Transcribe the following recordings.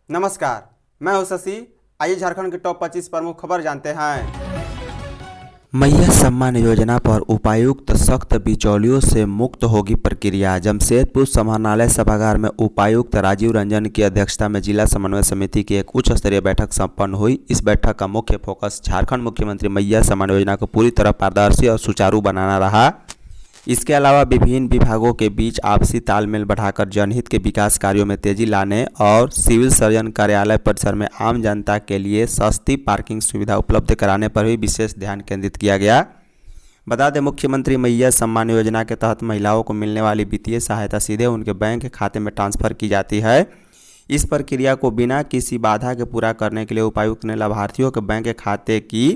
नमस्कार, मैं हूं शशि। आइए झारखंड की टॉप 25 प्रमुख खबर जानते हैं। मैया सम्मान योजना पर उपायुक्त सख्त बिचौलियों से मुक्त होगी प्रक्रिया। जमशेदपुर समाहरणालय सभागार में उपायुक्त राजीव रंजन की अध्यक्षता में जिला समन्वय समिति की एक उच्च स्तरीय बैठक संपन्न हुई। इस बैठक का मुख्य फोकस झारखंड मुख्यमंत्री मैया सम्मान योजना को पूरी तरह पारदर्शी और सुचारू बनाना रहा। इसके अलावा विभिन्न विभागों के बीच आपसी तालमेल बढ़ाकर जनहित के विकास कार्यों में तेजी लाने और सिविल सर्जन कार्यालय परिसर में आम जनता के लिए सस्ती पार्किंग सुविधा उपलब्ध कराने पर भी विशेष ध्यान केंद्रित किया गया। बता दें, मुख्यमंत्री मैया सम्मान योजना के तहत महिलाओं को मिलने वाली वित्तीय सहायता सीधे उनके बैंक खाते में ट्रांसफर की जाती है। इस प्रक्रिया को बिना किसी बाधा के पूरा करने के लिए उपायुक्त ने लाभार्थियों के बैंक खाते की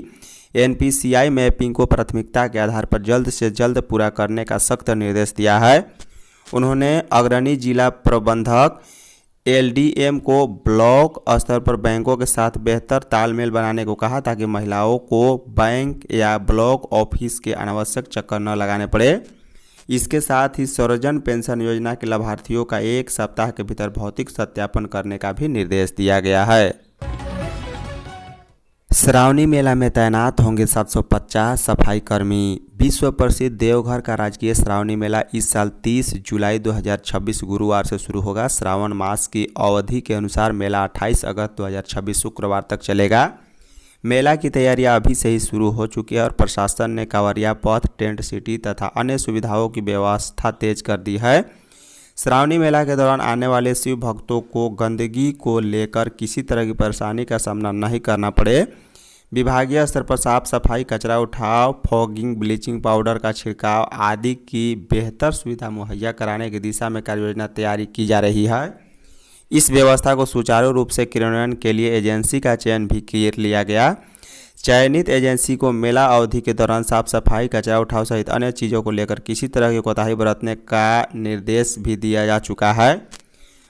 NPCI मैपिंग को प्राथमिकता के आधार पर जल्द से जल्द पूरा करने का सख्त निर्देश दिया है। उन्होंने अग्रणी जिला प्रबंधक LDM को ब्लॉक स्तर पर बैंकों के साथ बेहतर तालमेल बनाने को कहा, ताकि महिलाओं को बैंक या ब्लॉक ऑफिस के अनावश्यक चक्कर न लगाने पड़े। इसके साथ ही सर्वजन पेंशन योजना के लाभार्थियों का 1 सप्ताह के भीतर भौतिक सत्यापन करने का भी निर्देश दिया गया है। श्रावणी मेला में तैनात होंगे 750 सफाई कर्मी। विश्व प्रसिद्ध देवघर का राजकीय श्रावणी मेला इस साल 30 जुलाई 2026 गुरुवार से शुरू होगा। श्रावण मास की अवधि के अनुसार मेला 28 अगस्त 2026 शुक्रवार तक चलेगा। मेला की तैयारियां अभी से ही शुरू हो चुकी है और प्रशासन ने कांवरिया पथ, टेंट सिटी तथा अन्य सुविधाओं की व्यवस्था तेज कर दी है। श्रावणी मेला के दौरान आने वाले शिव भक्तों को गंदगी को लेकर किसी तरह की परेशानी का सामना नहीं करना पड़े। विभागीय स्तर पर साफ सफाई, कचरा उठाव, फॉगिंग, ब्लीचिंग पाउडर का छिड़काव आदि की बेहतर सुविधा मुहैया कराने की दिशा में कार्ययोजना तैयारी की जा रही है। इस व्यवस्था को सुचारू रूप से क्रियान्वयन के लिए एजेंसी का चयन भी कर लिया गया। चयनित एजेंसी को मेला अवधि के दौरान साफ सफाई, कचरा उठाव सहित अन्य चीज़ों को लेकर किसी तरह की कोताही बरतने का निर्देश भी दिया जा चुका है।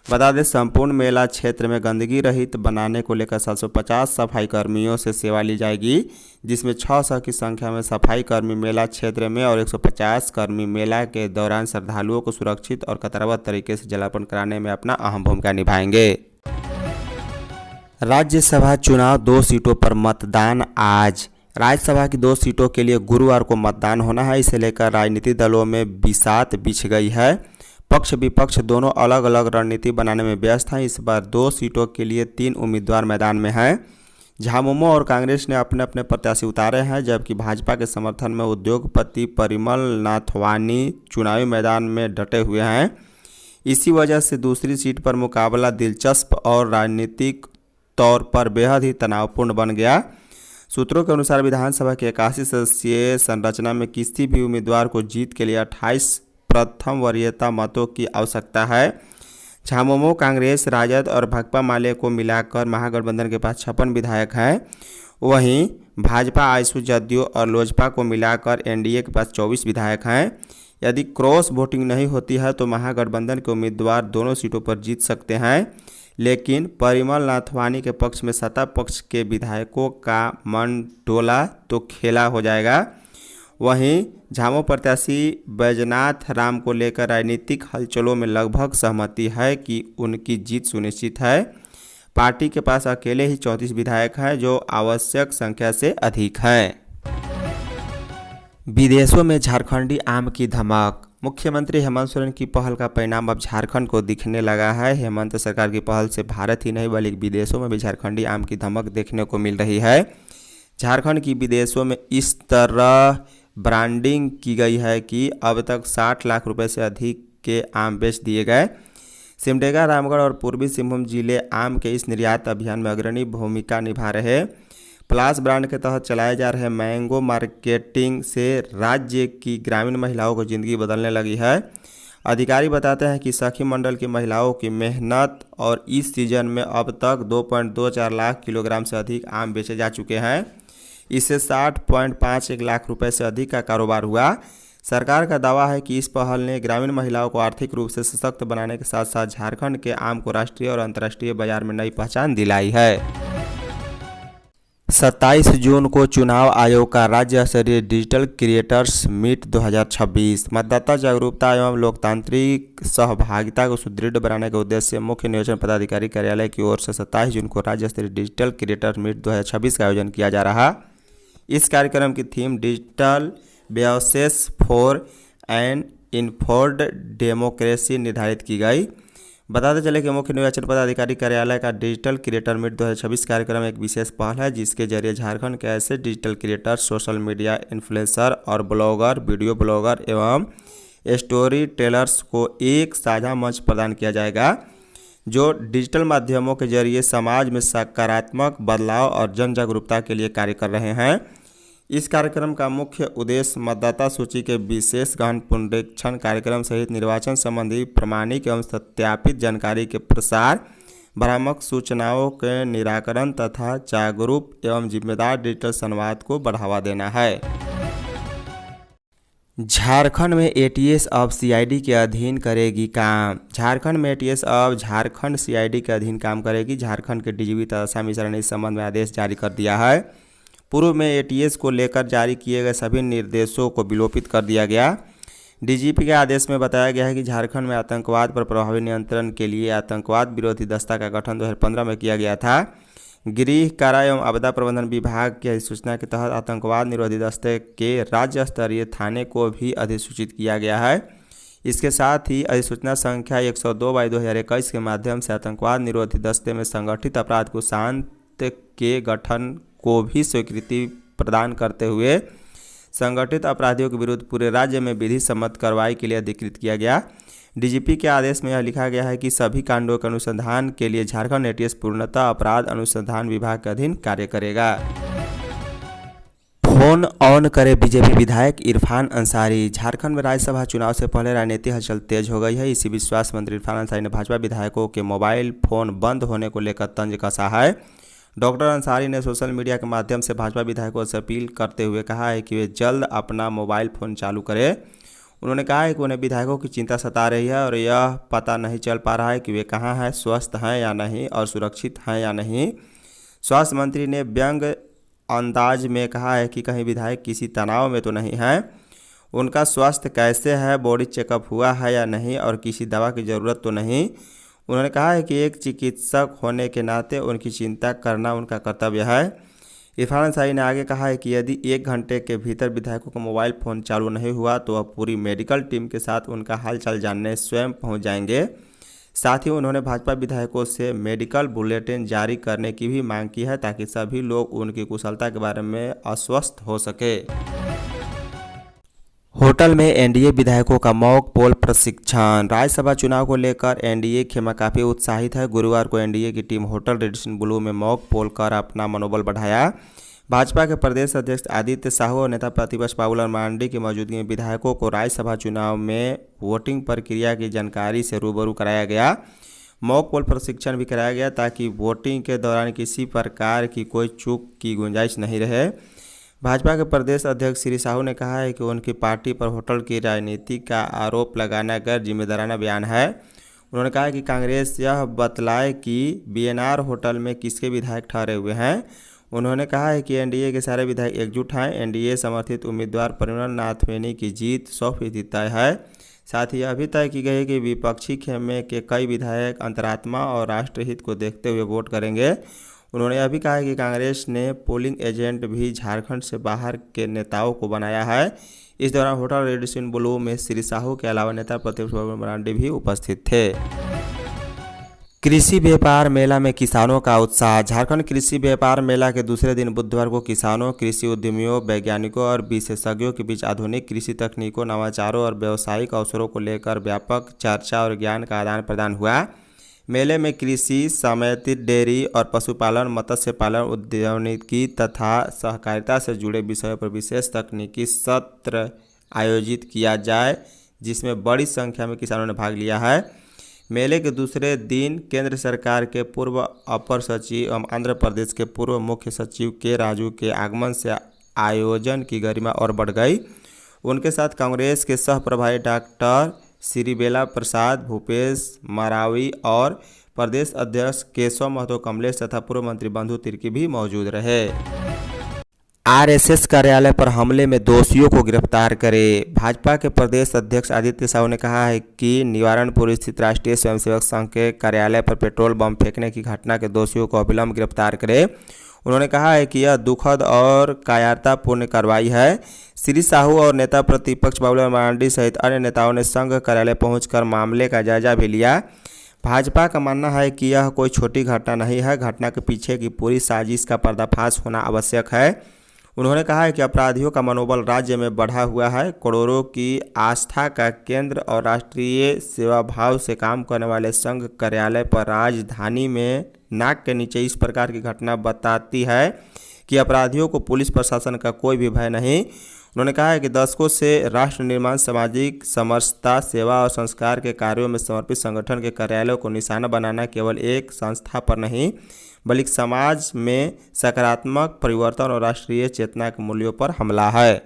बता दें, संपूर्ण मेला क्षेत्र में गंदगी रहित बनाने को लेकर 750 सफाई कर्मियों से सेवा ली जाएगी, जिसमें 600 की संख्या में सफाई कर्मी मेला क्षेत्र में और 150 कर्मी मेला के दौरान श्रद्धालुओं को सुरक्षित और कतरबद्ध तरीके से जलार्पण कराने में अपना अहम भूमिका निभाएंगे। राज्यसभा चुनाव 2 सीटों पर मतदान आज। राज्यसभा की 2 सीटों के लिए गुरुवार को मतदान होना है। इसे लेकर राजनीतिक दलों में बिसात बिछ गई है। पक्ष विपक्ष दोनों अलग अलग रणनीति बनाने में व्यस्त हैं। इस बार 2 सीटों के लिए 3 उम्मीदवार मैदान में हैं। झामुमो और कांग्रेस ने अपने अपने प्रत्याशी उतारे हैं, जबकि भाजपा के समर्थन में उद्योगपति परिमल नाथवानी चुनावी मैदान में डटे हुए हैं। इसी वजह से दूसरी सीट पर मुकाबला दिलचस्प और राजनीतिक तौर पर बेहद ही तनावपूर्ण बन गया। सूत्रों के अनुसार विधानसभा की 81 सदस्यीय संरचना में किसी भी उम्मीदवार को जीत के लिए 28 प्रथम वरीयता मतों की आवश्यकता है। झामुमो, कांग्रेस, राजद और भाकपा माले को मिलाकर महागठबंधन के पास 56 विधायक हैं। वहीं भाजपा, आजसू, जदयू और लोजपा को मिलाकर NDA के पास 24 विधायक हैं। यदि क्रॉस वोटिंग नहीं होती है तो महागठबंधन के उम्मीदवार दोनों सीटों पर जीत सकते हैं, लेकिन परिमल नाथवानी के पक्ष में सत्ता पक्ष के विधायकों का मन डोला तो खेला हो जाएगा। वहीं झामो प्रत्याशी बैजनाथ राम को लेकर राजनीतिक हलचलों में लगभग सहमति है कि उनकी जीत सुनिश्चित है। पार्टी के पास अकेले ही 34 विधायक हैं, जो आवश्यक संख्या से अधिक हैं। विदेशों में झारखंडी आम की धमक। मुख्यमंत्री हेमंत सोरेन की पहल का परिणाम अब झारखंड को दिखने लगा है। हेमंत सरकार की पहल से भारत ही नहीं बल्कि विदेशों में भी झारखंडी आम की धमक देखने को मिल रही है। झारखंड की विदेशों में इस तरह ब्रांडिंग की गई है कि अब तक 60 लाख रुपए से अधिक के आम बेच दिए गए। सिमडेगा, रामगढ़ और पूर्वी सिंहभूम जिले आम के इस निर्यात अभियान में अग्रणी भूमिका निभा रहे। प्लास ब्रांड के तहत चलाए जा रहे मैंगो मार्केटिंग से राज्य की ग्रामीण महिलाओं को ज़िंदगी बदलने लगी है। अधिकारी बताते हैं कि सखी मंडल की महिलाओं की मेहनत और इस सीजन में अब तक 2.24 लाख किलोग्राम से अधिक आम बेचे जा चुके हैं। इससे 60.51 लाख रुपए से अधिक का कारोबार हुआ। सरकार का दावा है कि इस पहल ने ग्रामीण महिलाओं को आर्थिक रूप से सशक्त बनाने के साथ साथ झारखंड के आम को राष्ट्रीय और अंतर्राष्ट्रीय बाजार में नई पहचान दिलाई है। 27 जून को चुनाव आयोग का राज्य स्तरीय डिजिटल क्रिएटर्स मीट 2026 मतदाता जागरूकता एवं लोकतांत्रिक सहभागिता को सुदृढ़ बनाने के उद्देश्य से मुख्य निर्वाचन पदाधिकारी कार्यालय की ओर से 27 जून को राज्य स्तरीय डिजिटल क्रिएटर्स मीट 2026 का आयोजन किया जा रहा। इस कार्यक्रम की theme digital voices for an informed democracy निर्धारित की गई। बताते चले कि मुख्य निर्वाचन पदाधिकारी कार्यालय का डिजिटल क्रिएटर मीट 2026 कार्यक्रम एक विशेष पहल है, जिसके जरिए झारखंड के ऐसे digital creator, social media influencer और ब्लॉगर, वीडियो ब्लॉगर एवं स्टोरी टेलर्स को एक साझा मंच प्रदान किया जाएगा, जो डिजिटल माध्यमों के जरिए समाज में सकारात्मक बदलाव और जन जागरूकता के लिए कार्य कर रहे हैं। इस कार्यक्रम का मुख्य उद्देश्य मतदाता सूची के विशेष गहन पुनरीक्षण कार्यक्रम सहित निर्वाचन संबंधी प्रामाणिक एवं सत्यापित जानकारी के प्रसार, भ्रामक सूचनाओं के निराकरण तथा जागरूक एवं जिम्मेदार डिजिटल संवाद को बढ़ावा देना है। झारखंड में एटीएस अब सीआईडी के अधीन करेगी काम। झारखंड में एटीएस अब झारखंड सीआईडी के अधीन काम करेगी। झारखंड के डीजीपी तथा मिश्रा ने इस संबंध में आदेश जारी कर दिया है। पूर्व में एटीएस को लेकर जारी किए गए सभी निर्देशों को विलोपित कर दिया गया। डीजीपी के आदेश में बताया गया है कि झारखंड में आतंकवाद पर प्रभावी नियंत्रण के लिए आतंकवाद विरोधी दस्ता का गठन 2015 में किया गया था। गृह, कारा एवं आपदा प्रबंधन विभाग की अधिसूचना के तहत आतंकवाद निरोधी दस्ते के राज्य स्तरीय थाने को भी अधिसूचित किया गया है। इसके साथ ही अधिसूचना संख्या 102/2021 के माध्यम से आतंकवाद निरोधी दस्ते में संगठित अपराध को शांत के गठन को भी स्वीकृति प्रदान करते हुए संगठित अपराधियों के विरुद्ध पूरे राज्य में विधि सम्मत कार्रवाई के लिए अधिकृत किया गया। डीजीपी के आदेश में यह लिखा गया है कि सभी कांडों के अनुसंधान के लिए झारखंड एटीएस पूर्णतः अपराध अनुसंधान विभाग के अधीन कार्य करेगा। फोन ऑन करे बीजेपी विधायक इरफान अंसारी। झारखंड में राज्यसभा चुनाव से पहले राजनीतिक हलचल तेज हो गई है। इसी विश्वास मंत्री इरफान अंसारी ने भाजपा विधायकों के मोबाइल फोन बंद होने को लेकर तंज कसा है। डॉक्टर अंसारी ने सोशल मीडिया के माध्यम से भाजपा विधायकों से अपील करते हुए कहा है कि वे जल्द अपना मोबाइल फ़ोन चालू करें। उन्होंने कहा है कि उन्हें विधायकों की चिंता सता रही है और यह पता नहीं चल पा रहा है कि वे कहाँ हैं, स्वस्थ हैं या नहीं और सुरक्षित हैं या नहीं। स्वास्थ्य मंत्री ने व्यंग अंदाज में कहा है कि कहीं विधायक किसी तनाव में तो नहीं हैं, उनका स्वास्थ्य कैसे है, बॉडी चेकअप हुआ है या नहीं और किसी दवा की ज़रूरत तो नहीं। उन्होंने कहा है कि एक चिकित्सक होने के नाते उनकी चिंता करना उनका कर्तव्य है। इरफान अंसारी ने आगे कहा है कि यदि 1 घंटे के भीतर विधायकों का मोबाइल फ़ोन चालू नहीं हुआ तो वह पूरी मेडिकल टीम के साथ उनका हालचाल जानने स्वयं पहुंच जाएंगे। साथ ही उन्होंने भाजपा विधायकों से मेडिकल बुलेटिन जारी करने की भी मांग की है, ताकि सभी लोग उनकी कुशलता के बारे में आश्वस्त हो सके। होटल में एनडीए विधायकों का मॉक पोल प्रशिक्षण। राज्यसभा चुनाव को लेकर एनडीए खेमा काफ़ी उत्साहित है। गुरुवार को एनडीए की टीम होटल रेडिसन ब्लू में मॉक पोल कर अपना मनोबल बढ़ाया। भाजपा के प्रदेश अध्यक्ष आदित्य साहू और नेता प्रतिपक्ष बाबूलाल मरांडी की मौजूदगी में विधायकों को राज्यसभा चुनाव में वोटिंग प्रक्रिया की जानकारी से रूबरू कराया गया। मॉक पोल प्रशिक्षण भी कराया गया ताकि वोटिंग के दौरान किसी प्रकार की कोई चूक की गुंजाइश नहीं रहे। भाजपा के प्रदेश अध्यक्ष श्री साहू ने कहा है कि उनकी पार्टी पर होटल की राजनीति का आरोप लगाना गैर जिम्मेदाराना बयान है। उन्होंने कहा कि कांग्रेस यह बतलाए कि बीएनआर होटल में किसके विधायक ठहरे हुए हैं। उन्होंने कहा है कि एनडीए के सारे विधायक एकजुट हैं। एनडीए समर्थित उम्मीदवार परिमल नाथवेनी की जीत 100% तय है। साथ ही यह भी तय की गई है कि विपक्षी खेमे के कई विधायक अंतरात्मा और राष्ट्रहित को देखते हुए वोट करेंगे। उन्होंने यह भी कहा कि कांग्रेस ने पोलिंग एजेंट भी झारखंड से बाहर के नेताओं को बनाया है। इस दौरान होटल रेडिसन ब्लू में श्री साहू के अलावा नेता प्रतिपक्ष बाबूलाल मरांडी भी उपस्थित थे। कृषि व्यापार मेला में किसानों का उत्साह। झारखंड कृषि व्यापार मेला के दूसरे दिन बुधवार को किसानों, कृषि उद्यमियों, वैज्ञानिकों और विशेषज्ञों के बीच आधुनिक कृषि तकनीकों, नवाचारों और व्यावसायिक अवसरों को लेकर व्यापक चर्चा और ज्ञान का आदान प्रदान हुआ। मेले में कृषि, समेकित डेयरी और पशुपालन, मत्स्य पालन, उद्यानिकी तथा सहकारिता से जुड़े विषयों पर विशेष तकनीकी सत्र आयोजित किया जाए, जिसमें बड़ी संख्या में किसानों ने भाग लिया है। मेले के दूसरे दिन केंद्र सरकार के पूर्व अपर सचिव एवं आंध्र प्रदेश के पूर्व मुख्य सचिव के राजू के आगमन से आयोजन की गरिमा और बढ़ गई। उनके साथ कांग्रेस के सह प्रभारी डॉक्टर श्रीबेला प्रसाद, भूपेश मरावी और प्रदेश अध्यक्ष केशव महतो कमलेश तथा पूर्व मंत्री बंधु तिर्की भी मौजूद रहे। आरएसएस कार्यालय पर हमले में दोषियों को गिरफ्तार करे। भाजपा के प्रदेश अध्यक्ष आदित्य साहू ने कहा है कि निवारणपुर स्थित राष्ट्रीय स्वयंसेवक संघ के कार्यालय पर पेट्रोल बम फेंकने की घटना के दोषियों को अविलंब गिरफ्तार करे। उन्होंने कहा है कि यह दुखद और कायरतापूर्ण कार्रवाई है। श्री साहू और नेता प्रतिपक्ष बाबूलाल मरांडी सहित अन्य नेताओं ने संघ कार्यालय पहुंचकर मामले का जायजा भी लिया। भाजपा का मानना है कि यह कोई छोटी घटना नहीं है, घटना के पीछे की पूरी साजिश का पर्दाफाश होना आवश्यक है। उन्होंने कहा है कि अपराधियों का मनोबल राज्य में बढ़ा हुआ है। करोड़ों की आस्था का केंद्र और राष्ट्रीय सेवा भाव से काम करने वाले संघ कार्यालय पर राजधानी में नाक के नीचे इस प्रकार की घटना बताती है कि अपराधियों को पुलिस प्रशासन का कोई भी भय नहीं। उन्होंने कहा है कि दशकों से राष्ट्र निर्माण, सामाजिक समरसता, सेवा और संस्कार के कार्यों में समर्पित संगठन के कार्यालयों को निशाना बनाना केवल एक संस्था पर नहीं बल्कि समाज में सकारात्मक परिवर्तन और राष्ट्रीय चेतना के मूल्यों पर हमला है।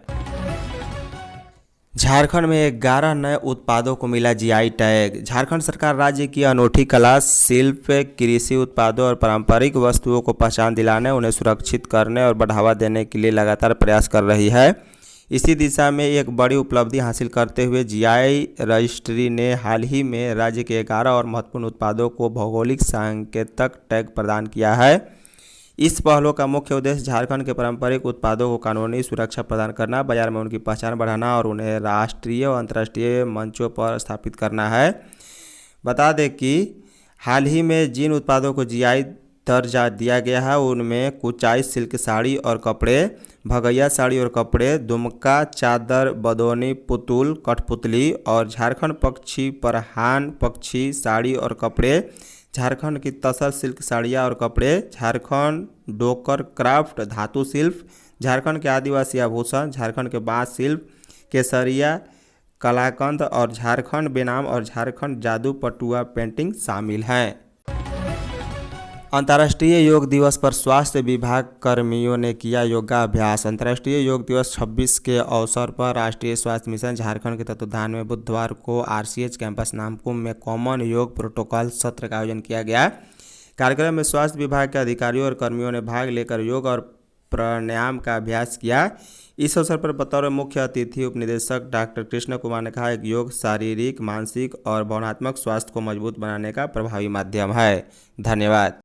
झारखंड में 11 नए उत्पादों को मिला जीआई टैग। झारखंड सरकार राज्य की अनूठी कला, शिल्प, कृषि उत्पादों और पारंपरिक वस्तुओं को पहचान दिलाने, उन्हें सुरक्षित करने और बढ़ावा देने के लिए लगातार प्रयास कर रही है। इसी दिशा में एक बड़ी उपलब्धि हासिल करते हुए जीआई रजिस्ट्री ने हाल ही में राज्य के 11 और महत्वपूर्ण उत्पादों को भौगोलिक सांकेतिक टैग प्रदान किया है। इस पहलों का मुख्य उद्देश्य झारखंड के पारंपरिक उत्पादों को कानूनी सुरक्षा प्रदान करना, बाजार में उनकी पहचान बढ़ाना और उन्हें राष्ट्रीय और अंतर्राष्ट्रीय मंचों पर स्थापित करना है। बता दें कि हाल ही में जिन उत्पादों को जीआई दर्जा दिया गया है उनमें कुचाई सिल्क साड़ी और कपड़े, भगैया साड़ी और कपड़े, दुमका चादर, बदौनी पुतुल कठपुतली और झारखंड पक्षी परहान पक्षी साड़ी और कपड़े, झारखंड की तसर सिल्क साड़ियाँ और कपड़े, झारखंड डोकर क्राफ्ट धातु शिल्प, झारखंड के आदिवासी आभूषण, झारखंड के बाँस शिल्प, केसरिया कलाकंद और झारखंड बेनाम और झारखंड जादू पटुआ पेंटिंग शामिल हैं। अंतर्राष्ट्रीय योग दिवस पर स्वास्थ्य विभाग कर्मियों ने किया योगाभ्यास। अंतर्राष्ट्रीय योग दिवस 26 के अवसर पर राष्ट्रीय स्वास्थ्य मिशन झारखंड के तत्वावधान में बुधवार को आरसीएच कैंपस नामकुम में कॉमन योग प्रोटोकॉल सत्र का आयोजन किया गया। कार्यक्रम में स्वास्थ्य विभाग के अधिकारियों और कर्मियों ने भाग लेकर योग और प्राणायाम का अभ्यास किया। इस अवसर पर बतौर मुख्य अतिथि उपनिदेशक डॉक्टर कृष्ण कुमार ने कहा कि योग शारीरिक, मानसिक और भावनात्मक स्वास्थ्य को मजबूत बनाने का प्रभावी माध्यम है। धन्यवाद।